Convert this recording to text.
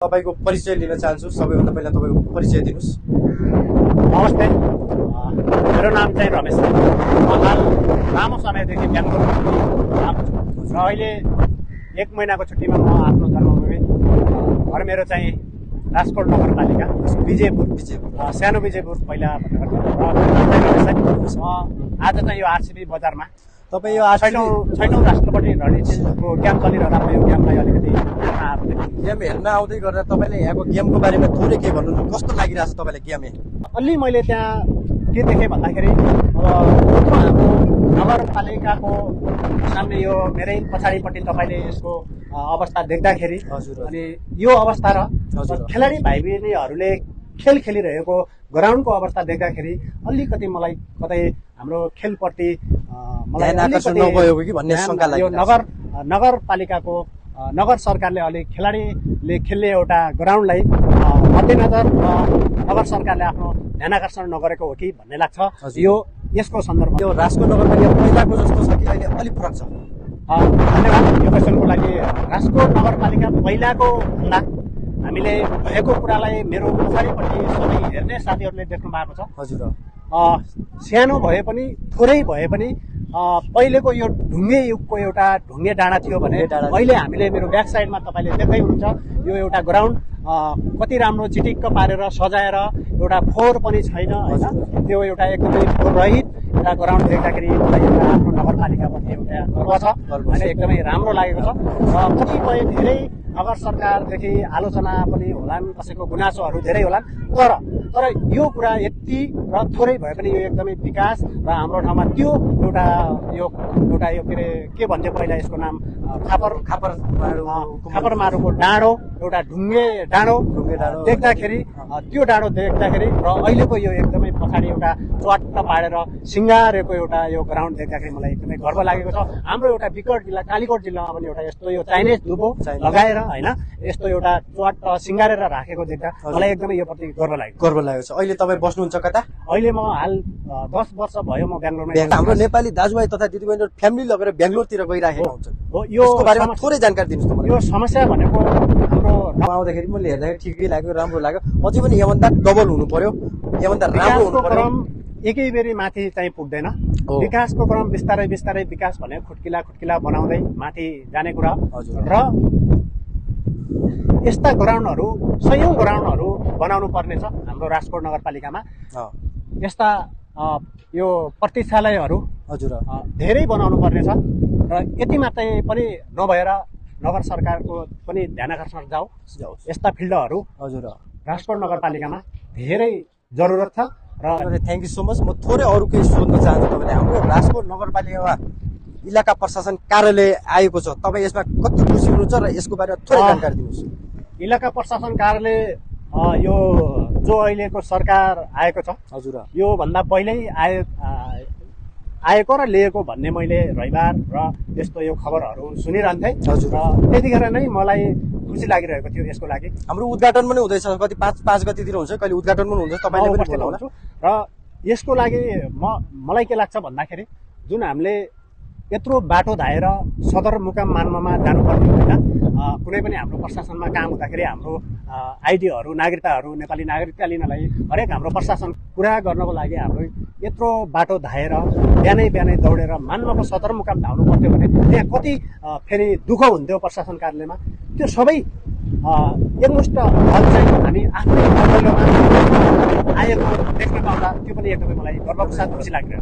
तपाईको परिचय लिन चाहन्छु। सबैभन्दा पहिला तपाईको परिचय दिनुस्। नमस्ते, मेरो नाम चाहिँ रमेश। म हाल लामो समयदेखि बेङ्गलोरमा आएको छु र अहिले 1 महिनाको छुट्टीमा म आफ्नो जन्मभूमि घर मेरो चाहिँ राजकोट नगरपालिका विजयपुर सानो विजयपुर पहिला आज चाहिँ यो आरसीबी बजारमा तपाईँ यो छैटौं राष्ट्रपति रणनीतिको क्याम्प चलिरहँदा म यो क्याम्पलाई अलिकति गेम हेर्न आउँदै गर्दा तपाईँले यहाँको गेमको बारेमा थोरै के भन्नुहुन्छ? कस्तो लागिरहेछ तपाईँलाई गेम? अलि मैले त्यहाँ के देखेँ भन्दाखेरि अब हाम्रो नगरपालिकाको सामने यो मेरै पछाडिपट्टि तपाईँले यसको अवस्था देख्दाखेरि अनि यो अवस्था र खेलाडी भाइ बहिनीहरूले खेल खेलिरहेको ग्राउन्डको अवस्था देख्दाखेरि अलिकति मलाई कतै हाम्रो खेलप्रति मलाई आकर्षण नभएको कि भन्ने शंका लाग्यो। यो नगरपालिकाको नगर सरकारले अलि खेलाडीले खेल्ने एउटा ग्राउन्डलाई मध्यनजर नगर सरकारले आफ्नो ध्यान आकर्षण नगरेको हो कि भन्ने लाग्छ। यो यसको सन्दर्भमा यो राजकोट नगरपालिका पहिलाको जस्तो छ कि अहिले अलिक फरक छ? धन्यवाद यो क्वेसनको लागि। राजकोट नगरपालिका पहिलाको भन्दा हामीले भएको कुरालाई मेरो पछाडिपट्टि सबै हेर्ने साथीहरूले देख्नु भएको छ। हजुर, सानो भए पनि थोरै भए पनि पहिलेको यो ढुङ्गे युगको एउटा ढुङ्गे डाँडा थियो भने अहिले हामीले मेरो ब्याक साइडमा तपाईँले देख्दै हुनुहुन्छ यो एउटा ग्राउन्ड कति राम्रो चिटिक्क पारेर सजाएर एउटा फोहोर पनि छैन होइन, त्यो एउटा एकदमै फोहोर रहित एउटा ग्राउन्ड देख्दाखेरि मलाई एउटा आफ्नो नगरपालिकाप्रति एउटा गर्व छ होइन, एकदमै राम्रो लागेको छ। कतिपय धेरै नगर सरकारदेखि आलोचना पनि होलान्, कसैको गुनासोहरू धेरै होलान्, तर यो कुरा यति र थोरै भए पनि यो एकदमै विकास र हाम्रो ठाउँमा त्यो एउटा यो के भन्थ्यो पहिला यसको नाम खापर मारुको डाँडो एउटा ढुङ्गे डाँडो देख्दाखेरि त्यो डाँडो देख्दाखेरि र अहिलेको यो एकदमै पछाडि एउटा च्वाट्ट पारेर सिँगारेको एउटा यो ग्राउन्ड देख्दाखेरि मलाई एकदमै गर्व लागेको छ। हाम्रो एउटा विकट जिल्ला कालीकोट जिल्लामा पनि एउटा यस्तो यो चाइनिज धुपो लगाएर होइन यस्तो एउटा च्वाट्ट सिँगारेर राखेको देख्दा मलाई एकदमै यो प्रति गर्व लागेको छ। अहिले तपाईँ बस्नुहुन्छ कता? अहिले म हाल 10 वर्ष भयो म बेङ्गलोरमा। हाम्रो नेपाली दाजुभाइ तथा दिदीबहिनीहरू फ्यामिली लगेर बेङ्गलोरतिर गइराखेका हुन्छन्, यो बारेमा थोरै जानकारी दिनुहोस् न। यो समस्या भनेको हाम्रो आउँदाखेरि मैले हेर्दाखेरि ठिकै लाग्यो, राम्रो लाग्यो। अझै पनि योभन्दा डबल हुनु पर्यो, योभन्दा राम्रो हुनु पर्यो। एकै बेरी माथि चाहिँ पुग्दैन। विकासको क्रम बिस्तारै बिस्तारै विकास भने खुट्किला बनाउँदै माथि जाने कुरा र यस्ता ग्राउन्डहरू सयौं ग्राउन्डहरू बनाउनु पर्नेछ हाम्रो राजकोट नगरपालिकामा। यस्ता यो प्रतीक्षालयहरू हजुर धेरै बनाउनु पर्नेछ र यति मात्रै पनि नभएर नगर सरकारको पनि ध्यान आकर्षण जाओस् यस्ता फिल्डहरू हजुर राजकोट नगरपालिकामा धेरै जरुरत छ। र थ्याङ्क यू सो मच। म थोरै अरू केही सोध्न चाहन्छु तपाईँले। हाम्रो राजकोट नगरपालिकामा इलाका प्रशासन कार्यालय आएको छ, तपाईँ यसमा कति खुसी हुनुहुन्छ र यसको बारेमा थोरै जानकारी दिनुहोस्। इलाका प्रशासन कार्यालय यो जो अहिलेको सरकार आएको छ हजुर यो भन्दा पहिल्यै आएको र लिएको भन्ने मैले रविबार र यस्तो यो खबरहरू सुनिरहन्थेँ हजुर। त्यतिखेर नै मलाई खुसी लागिरहेको थियो यसको लागि। हाम्रो उद्घाटन पनि हुँदैछ, कति 5 गतितिर हुन्छ, कहिले उद्घाटन पनि हुन्छ, तपाईँले पनि बोलाउनु। र यसको लागि मलाई के लाग्छ भन्दाखेरि जुन हामीले यत्रो बाटो धाएर सदरमुकाम मान्नमा जानुपर्ने होइन, कुनै पनि हाम्रो प्रशासनमा काम हुँदाखेरि हाम्रो आइडीहरू नागरिकताहरू नेपाली नागरिकता लिनलाई हरेक हाम्रो प्रशासन पुरा गर्नको लागि हाम्रो यत्रो बाटो धाएर बिहानै दौडेर मान्नको सदरमुकाम धाउनु पर्थ्यो भने त्यहाँ कति फेरि दुःख हुन्थ्यो प्रशासन कार्यालयमा। त्यो सबै एकमुष्ट हल चाहिँ हामी आफ्नै दैलोमा आएको देख्न पाउँदा त्यो पनि एकदमै मलाई गर्वको साथ खुसी लागिरहेको छ।